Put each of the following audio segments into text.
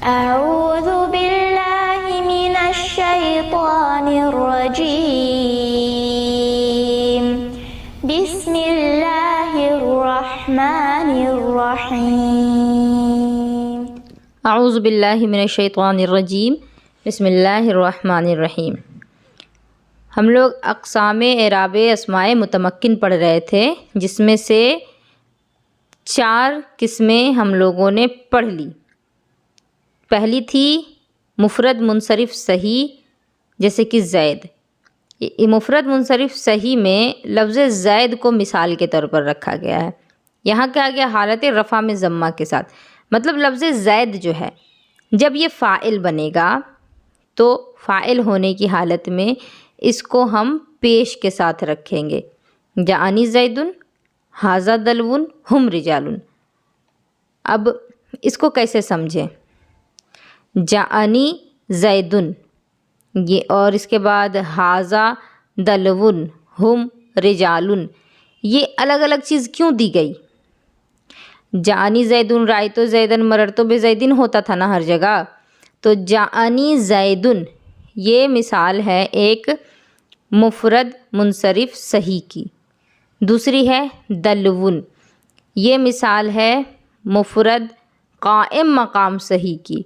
أعوذ بالله من الشيطان الرجيم بسم الله الرحمن الرحيم اعوذ باللہ من الشیطان الرجیم بسم اللہ الرحمن الرحیم۔ ہم لوگ اقسام اعراب اسماء متمکن پڑھ رہے تھے، جس میں سے 4 قسمیں ہم لوگوں نے پڑھ لی۔ پہلی تھی مفرد منصرف صحیح، جیسے کہ زید۔ مفرد منصرف صحیح میں لفظ زید کو مثال کے طور پر رکھا گیا ہے۔ یہاں کیا گیا؟ حالت رفع میں ضمہ کے ساتھ، مطلب لفظ زید جو ہے جب یہ فاعل بنے گا تو فاعل ہونے کی حالت میں اس کو ہم پیش کے ساتھ رکھیں گے۔ جاءنی زیدن، ھذا دلون، ہم رجال۔ اب اس کو کیسے سمجھیں؟ جاءنی زیدن یہ، اور اس کے بعد ھذا دلون، ہم رجال، یہ الگ الگ چیز کیوں دی گئی؟ جاءنی زیدن، رأیت زیدن، مررت بزیدن ہوتا تھا نا ہر جگہ، تو جاءنی زیدن یہ مثال ہے ایک مفرد منصرف صحیح کی۔ دوسری ہے دلون، یہ مثال ہے مفرد قائم مقام صحیح کی۔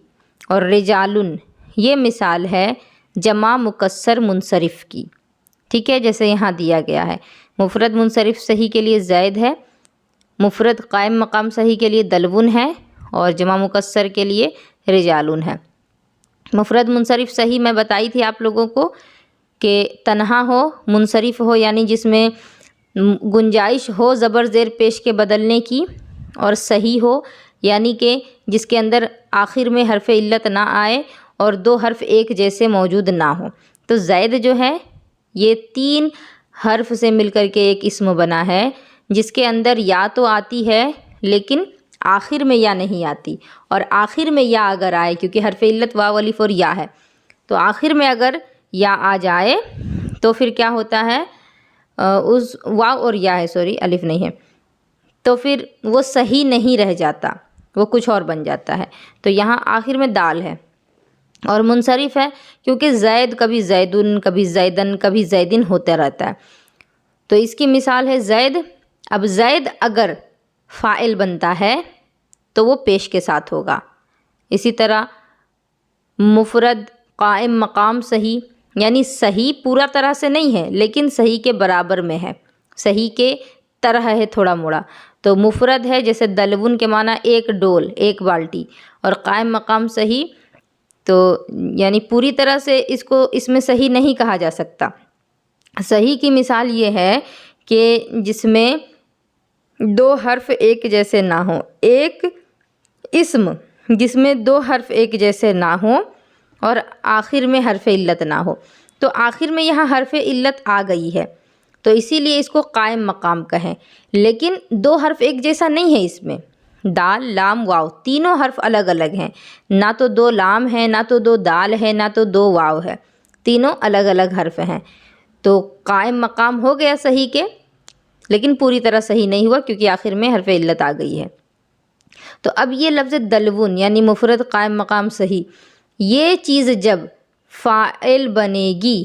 اور رجالن یہ مثال ہے جمع مکسر منصرف کی۔ ٹھیک ہے، جیسے یہاں دیا گیا ہے، مفرد منصرف صحیح کے لیے زید ہے، مفرد قائم مقام صحیح کے لیے دلون ہے، اور جمع مکسر کے لیے رجالن ہے۔ مفرد منصرف صحیح میں بتائی تھی آپ لوگوں کو کہ تنہا ہو، منصرف ہو یعنی جس میں گنجائش ہو زبر زیر پیش کے بدلنے کی، اور صحیح ہو یعنی کہ جس کے اندر آخر میں حرف علت نہ آئے اور 2 حرف ایک جیسے موجود نہ ہوں۔ تو زید جو ہے یہ 3 حرف سے مل کر کے ایک اسم بنا ہے، جس کے اندر یا تو آتی ہے لیکن آخر میں یا نہیں آتی، اور آخر میں یا اگر آئے، کیونکہ حرف علت واو الف اور یا ہے، تو آخر میں اگر یا آ جائے تو پھر کیا ہوتا ہے؟ اس واو اور یا ہے، سوری الف نہیں ہے، تو پھر وہ صحیح نہیں رہ جاتا، وہ کچھ اور بن جاتا ہے۔ تو یہاں آخر میں دال ہے اور منصرف ہے، کیونکہ زید کبھی زیدن، کبھی زیدن، کبھی زیدن ہوتا رہتا ہے۔ تو اس کی مثال ہے زید۔ اب زید اگر فاعل بنتا ہے تو وہ پیش کے ساتھ ہوگا۔ اسی طرح مفرد قائم مقام صحیح، یعنی صحیح پورا طرح سے نہیں ہے لیکن صحیح کے برابر میں ہے، صحیح کے طرح ہے تھوڑا موڑا، تو مفرد ہے جیسے دلون کے معنی ایک ڈول، ایک بالٹی، اور قائم مقام صحیح تو یعنی پوری طرح سے اس میں صحیح نہیں کہا جا سکتا۔ صحیح کی مثال یہ ہے کہ جس میں 2 حرف ایک جیسے نہ ہوں، ایک اسم جس میں 2 حرف ایک جیسے نہ ہوں اور آخر میں حرف علت نہ ہو، تو آخر میں یہاں حرف علت آ گئی ہے تو اسی لیے اس کو قائم مقام کہیں، لیکن 2 حرف ایک جیسا نہیں ہے۔ اس میں دال، لام، واو تینوں حرف الگ الگ ہیں، نہ تو 2 لام ہے، نہ تو 2 دال ہے، نہ تو 2 واو ہے، تینوں الگ الگ حرف ہیں۔ تو قائم مقام ہو گیا صحیح کے، لیکن پوری طرح صحیح نہیں ہوا کیونکہ آخر میں حرف علت آ گئی ہے۔ تو اب یہ لفظ دلون یعنی مفرد قائم مقام صحیح، یہ چیز جب فاعل بنے گی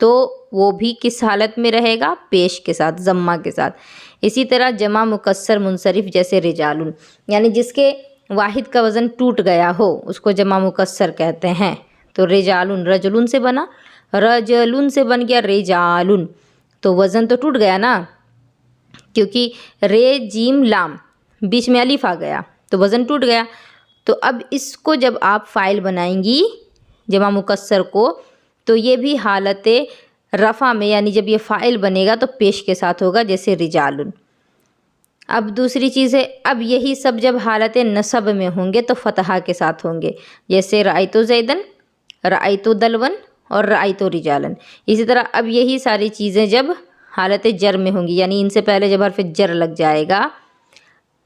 تو وہ بھی کس حالت میں رہے گا؟ پیش کے ساتھ، ضمہ کے ساتھ۔ اسی طرح جمع مکسر منصرف جیسے رجالن، یعنی جس کے واحد کا وزن ٹوٹ گیا ہو اس کو جمع مکسر کہتے ہیں۔ تو رجالن رجلن سے بنا، رجلن سے بن گیا رجالن، تو وزن تو ٹوٹ گیا نا، کیونکہ رے جیم لام بیچ میں الف آ گیا تو وزن ٹوٹ گیا۔ تو اب اس کو جب آپ فاعل بنائیں گی جمع مکسر کو، تو یہ بھی حالت رفع میں یعنی جب یہ فاعل بنے گا تو پیش کے ساتھ ہوگا جیسے رجالن۔ اب دوسری چیز ہے، اب یہی سب جب حالت نصب میں ہوں گے تو فتحہ کے ساتھ ہوں گے، جیسے رأیت زیدن، رأیت دلون اور رأیت رجالن۔ اسی طرح اب یہی ساری چیزیں جب حالت جر میں ہوں گی، یعنی ان سے پہلے جب حرف جر لگ جائے گا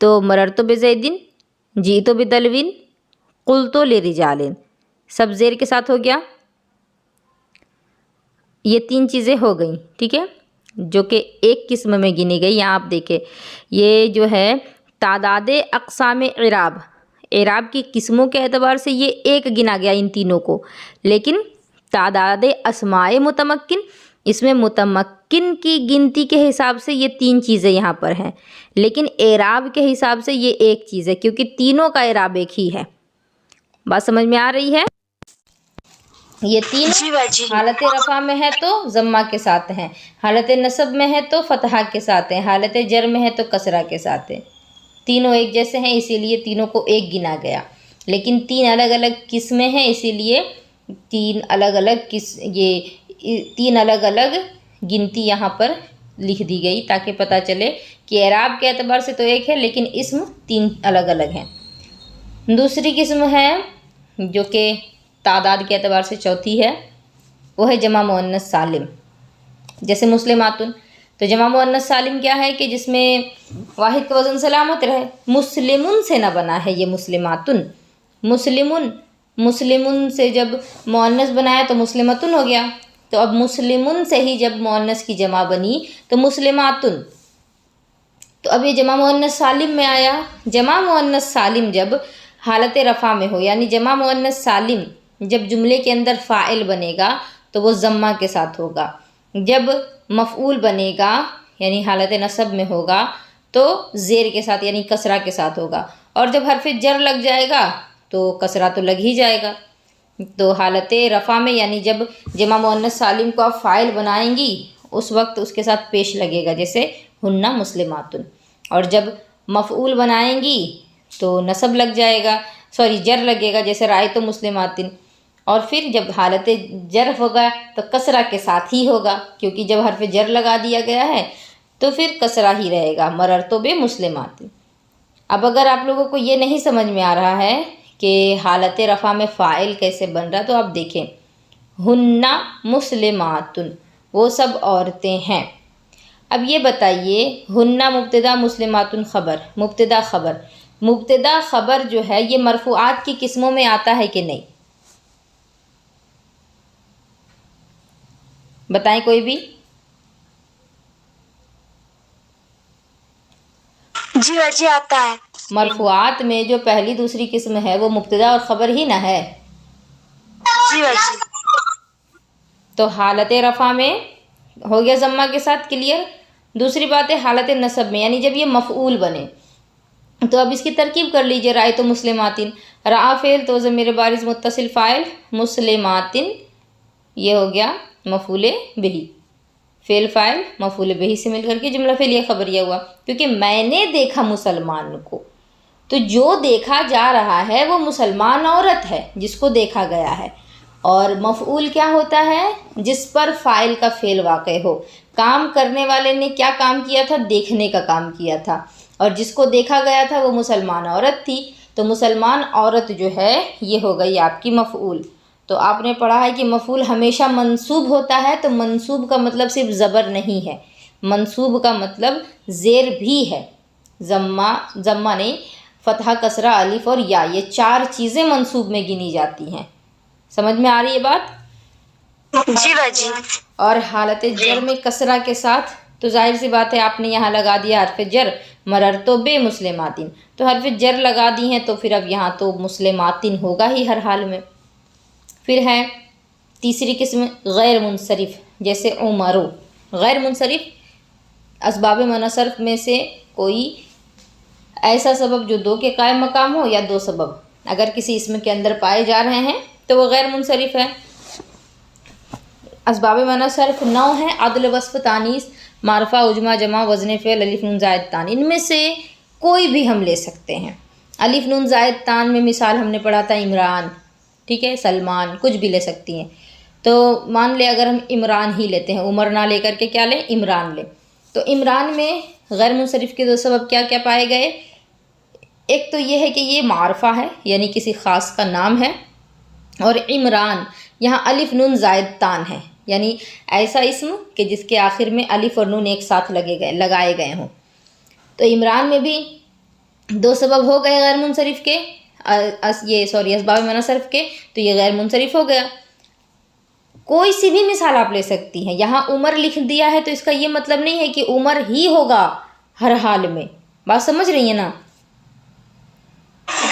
تو مررت بزیدن، جئت بدلوین، قلت لرجال، سب زیر کے ساتھ ہو گیا۔ یہ 3 چیزیں ہو گئیں، ٹھیک ہے، جو کہ ایک قسم میں گنی گئی۔ یہاں آپ دیکھیں یہ جو ہے تعداد اقسام اعراب اعراب کی قسموں کے اعتبار سے یہ ایک گنا گیا ان تینوں کو، لیکن تعداد اسماء متمکن، اس میں متمکن کی گنتی کے حساب سے یہ 3 چیزیں یہاں پر ہیں، لیکن اعراب کے حساب سے یہ ایک چیز ہے، کیونکہ تینوں کا اعراب ایک ہی ہے۔ بات سمجھ میں آ رہی ہے؟ یہ تینوں حالت رفع میں ہے تو ضمہ کے ساتھ ہیں، حالت نصب میں ہے تو فتحہ کے ساتھ ہیں، حالت جر میں ہے تو کسرہ کے ساتھ ہیں۔ تینوں ایک جیسے ہیں، اسی لیے تینوں کو ایک گنا گیا، لیکن 3 الگ الگ قسمیں ہیں، اسی لیے 3 الگ الگ گنتی یہاں پر لکھ دی گئی تاکہ پتہ چلے کہ اعراب کے اعتبار سے تو ایک ہے لیکن اسم 3 الگ الگ ہیں۔ دوسری قسم ہے جو کہ تعداد کے اعتبار سے چوتھی ہے، وہ ہے جمع مؤنث سالم، جیسے مسلماتن۔ تو جمع مؤنث سالم کیا ہے کہ جس میں واحد کا وزن سلامت رہے، مسلمن سے نہ بنا ہے یہ مسلماتن، مسلمن سے جب مؤنث بنایا تو مسلمتن ہو گیا، تو اب مسلمن سے ہی جب مؤنث کی جمع بنی تو مسلماتن، تو اب یہ جمع مؤنث سالم میں آیا۔ جمع مؤنث سالم جب حالت رفع میں ہو، یعنی جمع مؤنث سالم جب جملے کے اندر فاعل بنے گا تو وہ ضمہ کے ساتھ ہوگا، جب مفعول بنے گا یعنی حالت نصب میں ہوگا تو زیر کے ساتھ یعنی کسرہ کے ساتھ ہوگا، اور جب حرف جر لگ جائے گا تو کسرہ تو لگ ہی جائے گا۔ تو حالت رفع میں یعنی جب جمع مؤنث سالم کو آپ فاعل بنائیں گی اس وقت اس کے ساتھ پیش لگے گا، جیسے ہن مسلماتن، اور جب مفعول بنائیں گی تو نصب لگ جائے گا، جر لگے گا، جیسے رأیت مسلماتن، اور پھر جب حالت جر ہوگا تو کسرہ کے ساتھ ہی ہوگا، کیونکہ جب حرف جر لگا دیا گیا ہے تو پھر کسرہ ہی رہے گا، مررت بمسلماتن۔ اب اگر آپ لوگوں کو یہ نہیں سمجھ میں آ رہا ہے کہ حالت رفع میں فاعل کیسے بن رہا، تو آپ دیکھیں ہن مسلماتن، وہ سب عورتیں ہیں۔ اب یہ بتائیے ہن مبتدا مسلماتن خبر، مبتدا خبر جو ہے یہ مرفوعات کی قسموں میں آتا ہے کہ نہیں؟ بتائیں کوئی بھی۔ جی آتا ہے۔ مرفوعات میں جو پہلی دوسری قسم ہے وہ مبتدا اور خبر ہی نہ ہے۔ جی تو حالت رفع میں ہو گیا ضمہ کے ساتھ، کلیئر۔ دوسری بات ہے حالت نصب میں، یعنی جب یہ مفعول بنے، تو اب اس کی ترکیب کر لیجئے، رأیت مسلماتن، رأى فعل تو ضمیر بارز متصل فاعل، مسلماتن یہ ہو گیا مفعول بہی، فعل فاعل مفعول بہی سے مل کر کے جملہ فعلیہ خبریہ ہوا، کیونکہ میں نے دیکھا مسلمان کو، تو جو دیکھا جا رہا ہے وہ مسلمان عورت ہے جس کو دیکھا گیا ہے، اور مفعول کیا ہوتا ہے؟ جس پر فاعل کا فعل واقع ہو۔ کام کرنے والے نے کیا کام کیا تھا؟ دیکھنے کا کام کیا تھا، اور جس کو دیکھا گیا تھا وہ مسلمان عورت تھی، تو مسلمان عورت جو ہے یہ ہو گئی آپ کی مفعول۔ تو آپ نے پڑھا ہے کہ مفعول ہمیشہ منصوب ہوتا ہے، تو منصوب کا مطلب صرف زبر نہیں ہے، منصوب کا مطلب زیر بھی ہے، ضمہ نہیں، فتحہ کسرہ الف اور یا، یہ 4 چیزیں منصوب میں گنی جاتی ہیں۔ سمجھ میں آ رہی ہے بات؟ جی اور حالت جر میں کسرہ کے ساتھ، تو ظاہر سی بات ہے آپ نے یہاں لگا دیا حرف جر، مررت بمسلماتن، تو حرف جر لگا دی ہیں تو پھر اب یہاں تو مسلماتن ہوگا ہی ہر حال میں۔ پھر ہے تیسری قسم غیر منصرف، جیسے عمرو، غیر منصرف اسباب منع صرف میں سے کوئی ایسا سبب جو 2 کے قائم مقام ہو، یا 2 سبب اگر کسی اسم کے اندر پائے جا رہے ہیں تو وہ غیر منصرف ہے۔ اسباب منع صرف 9 ہیں، عدل، وصف، تانیث، معرفہ، عجمہ، جمع، وزن فعل، الف نون زائد تان، ان میں سے کوئی بھی ہم لے سکتے ہیں۔ الف نون زائد تان میں مثال ہم نے پڑھا تھا عمران، ٹھیک ہے، سلمان، کچھ بھی لے سکتی ہیں۔ تو مان لے اگر ہم عمران ہی لیتے ہیں، عمر نہ لے کر کے کیا لیں؟ عمران لیں، تو عمران میں غیر منصرف کے 2 سبب کیا کیا پائے گئے؟ ایک تو یہ ہے کہ یہ معرفہ ہے، یعنی کسی خاص کا نام ہے، اور عمران یہاں الف نون زائد تان ہے، یعنی ایسا اسم کہ جس کے آخر میں الف اور نون ایک ساتھ لگائے گئے ہوں۔ تو عمران میں بھی 2 سبب ہو گئے غیر منصرف کے، اسباب منع صرف کے، تو یہ غیر منصرف ہو گیا۔ کوئی سی بھی مثال آپ لے سکتی ہیں، یہاں عمر لکھ دیا ہے تو اس کا یہ مطلب نہیں ہے کہ عمر ہی ہوگا ہر حال میں، بات سمجھ رہی ہیں نا؟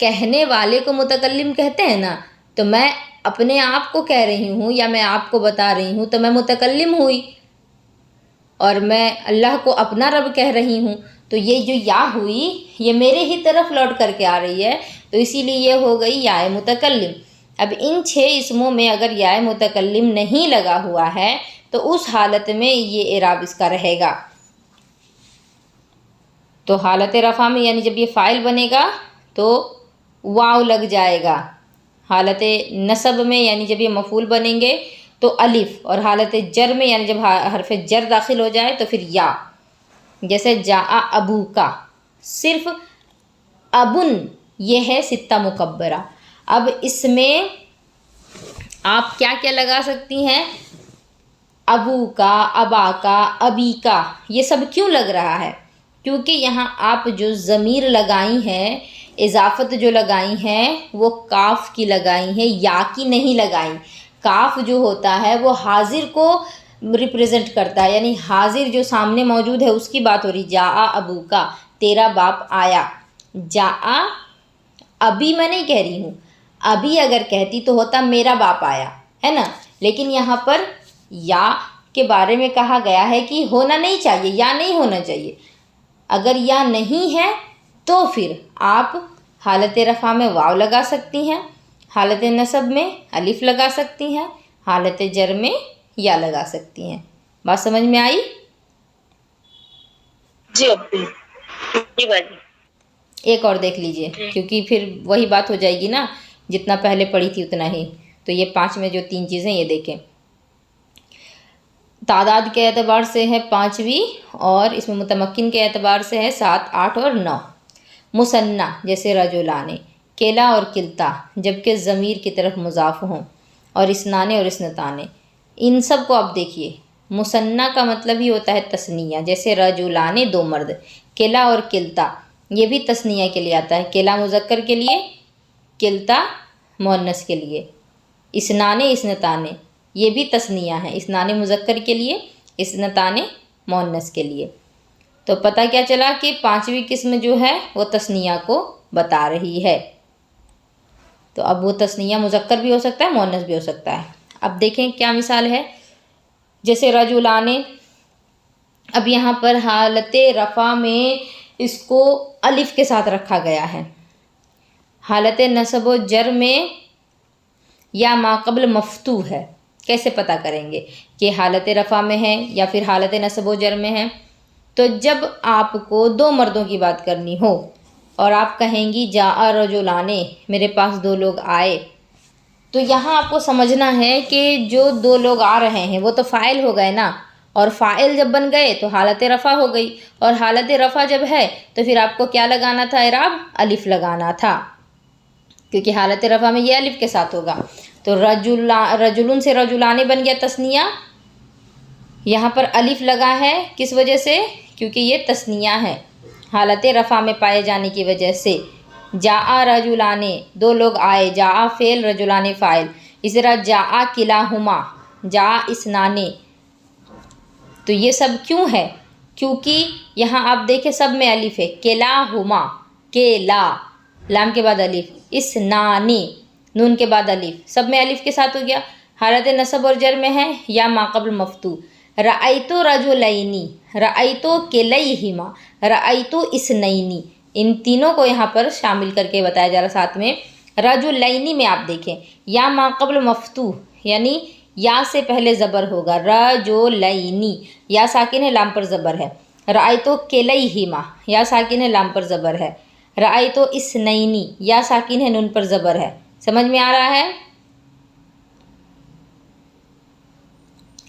کہنے والے کو متکلم کہتے ہیں نا، تو میں اپنے آپ کو کہہ رہی ہوں یا میں آپ کو بتا رہی ہوں تو میں متکلم ہوئی، اور میں اللہ کو اپنا رب کہہ رہی ہوں، تو یہ جو یا ہوئی یہ میرے ہی طرف لوٹ کر کے آ رہی ہے، تو اسی لیے یہ ہو گئی یا متکلم۔ اب ان 6 اسموں میں اگر یا متکلم نہیں لگا ہوا ہے تو اس حالت میں یہ اعراب اس کا رہے گا۔ تو حالت رفع میں یعنی جب یہ فاعل بنے گا تو واو لگ جائے گا، حالت نصب میں یعنی جب یہ مفعول بنیں گے تو الف، اور حالت جر میں یعنی جب حرف جر داخل ہو جائے تو پھر یا۔ جیسے جاء ابو کا، صرف ابن یہ ہے 6 مکبرہ۔ اب اس میں آپ کیا کیا لگا سکتی ہیں؟ ابو کا، ابا کا، ابی کا، یہ سب کیوں لگ رہا ہے؟ کیونکہ یہاں آپ جو ضمیر لگائی ہیں، اضافت جو لگائی ہیں وہ کاف کی لگائی ہیں، یا کی نہیں لگائی۔ کاف جو ہوتا ہے وہ حاضر کو ریپریزنٹ کرتا ہے، یعنی حاضر جو سامنے موجود ہے اس کی بات ہو رہی۔ جاء ابو کا، تیرا باپ آیا۔ جاء ابھی میں نہیں کہہ رہی ہوں، ابھی اگر کہتی تو ہوتا میرا باپ آیا، ہے نا، لیکن یہاں پر یا کے بارے میں کہا گیا ہے کہ ہونا نہیں چاہیے، یا نہیں ہونا چاہیے۔ اگر یا نہیں ہے تو پھر آپ حالت رفع میں واو لگا سکتی ہیں، حالت نصب میں الف لگا سکتی ہیں، حالت جر میں یا لگا سکتی ہیں۔ بات سمجھ میں آئی؟ جی ابھی جی باجی۔ ایک اور دیکھ لیجئے، کیونکہ پھر وہی بات ہو جائے گی نا، جتنا پہلے پڑھی تھی اتنا ہی۔ تو یہ 5 میں جو 3 چیزیں یہ دیکھیں، تعداد کے اعتبار سے ہے 5ویں، اور اس میں متمکن کے اعتبار سے ہے 7، 8 اور 9۔ مثنی جیسے رجلان، کلا اور کلتا جبکہ ضمیر کی طرف مضاف ہوں، اور اثنان اور اثنتان، ان سب کو آپ دیکھیے۔ مثنی کا مطلب ہی ہوتا ہے تثنیہ، جیسے رجلان 2 مرد، کلا اور کلتا یہ بھی تثنیہ کے لیے آتا ہے، کلا مذکر کے لیے، کلتا مؤنث کے لیے۔ اثنان اثنتان یہ بھی تثنیہ ہیں، اثنان مذکر کے لیے، اثنتان مؤنث کے لیے۔ تو پتہ کیا چلا کہ 5ویں قسم جو ہے وہ تثنیہ کو بتا رہی ہے۔ تو اب وہ تثنیہ مذکر بھی ہو سکتا ہے، مؤنث بھی ہو سکتا ہے۔ اب دیکھیں کیا مثال ہے، جیسے رجلان، اب یہاں پر حالت رفع میں اس کو الف کے ساتھ رکھا گیا ہے، حالت نصب و جر میں یا ما قبل مفتوح ہے۔ کیسے پتہ کریں گے کہ حالت رفع میں ہے یا پھر حالت نصب و جر میں ہے؟ تو جب آپ کو 2 مردوں کی بات کرنی ہو اور آپ کہیں گی جاء رجلان، میرے پاس 2 لوگ آئے، تو یہاں آپ کو سمجھنا ہے کہ جو 2 لوگ آ رہے ہیں وہ تو فاعل ہو گئے نا، اور فاعل جب بن گئے تو حالت رفع ہو گئی، اور حالت رفع جب ہے تو پھر آپ کو کیا لگانا تھا؟ اعراب الف لگانا تھا، کیونکہ حالت رفع میں یہ الف کے ساتھ ہوگا۔ تو رجلن سے رجلان بن گیا تثنیہ، یہاں پر الف لگا ہے کس وجہ سے؟ کیونکہ یہ تثنیہ ہے، حالت رفع میں پائے جانے کی وجہ سے۔ جاء رجلان 2 لوگ آئے، جاء فعل رجلان فاعل، اس طرح جاء کلاہما، جاء اثنان۔ تو یہ سب کیوں ہے؟ کیونکہ یہاں آپ دیکھیں سب میں الف ہے، کلاہما، کلا لام کے بعد الف، اثنان نون کے بعد الف، سب میں الف کے ساتھ ہو گیا۔ حالت نصب اور جر میں ہے یا ما قبل مفتوح۔ رأیت رجلین، رأیت کلیہما، رأیت اثنین، ان تینوں کو یہاں پر شامل کر کے بتایا جا رہا۔ ساتھ میں رجلین میں آپ دیکھیں یا ما قبل مفتوح، یعنی یا سے پہلے زبر ہوگا، رجلین، یا ساکن ہے لام پر زبر ہے۔ رأیت کلیہما، یا ساکن ہے لام پر زبر ہے۔ رأیت اثنین، یا ساکن ہے نون پر زبر ہے۔ سمجھ میں آ رہا ہے؟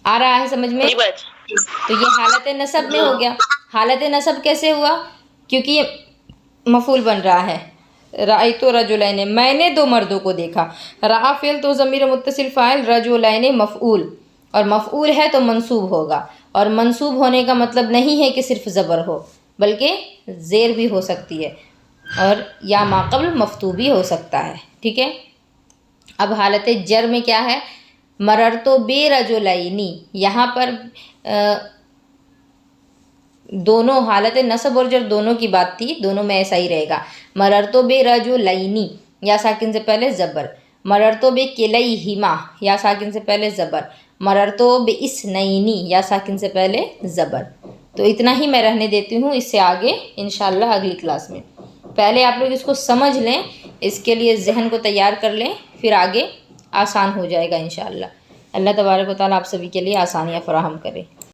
آ رہا ہے سمجھ میں؟ تو یہ حالت نصب میں ہو گیا۔ حالت نصب کیسے ہوا؟ کیونکہ یہ مفعول بن رہا ہے، رأیت رجلین، میں نے 2 مردوں کو دیکھا۔ رأى فعل تو ضمیر متصل فاعل، رجلین مفعول، اور مفعول ہے تو منصوب ہوگا، اور منصوب ہونے کا مطلب نہیں ہے کہ صرف زبر ہو، بلکہ زیر بھی ہو سکتی ہے، اور یا ما قبل مفتوح بھی ہو سکتا ہے، ٹھیک ہے۔ اب حالت جر میں کیا ہے؟ مررت برجلین، یہاں پر دونوں حالت نصب اور جر دونوں کی بات تھی، دونوں میں ایسا ہی رہے گا۔ مررتو برجلین یا ساکن سے پہلے زبر، مررتو بکلیہما یا ساکن سے پہلے زبر، مررتو باثنین یا ساکن سے پہلے زبر۔ تو اتنا ہی میں رہنے دیتی ہوں، اس سے آگے انشاءاللہ اگلی کلاس میں۔ پہلے آپ لوگ اس کو سمجھ لیں، اس کے لیے ذہن کو تیار کر لیں، پھر آگے آسان ہو جائے گا انشاءاللہ۔ اللہ تبارک و تعالیٰ آپ سبھی کے لیے آسانیاں فراہم کرے۔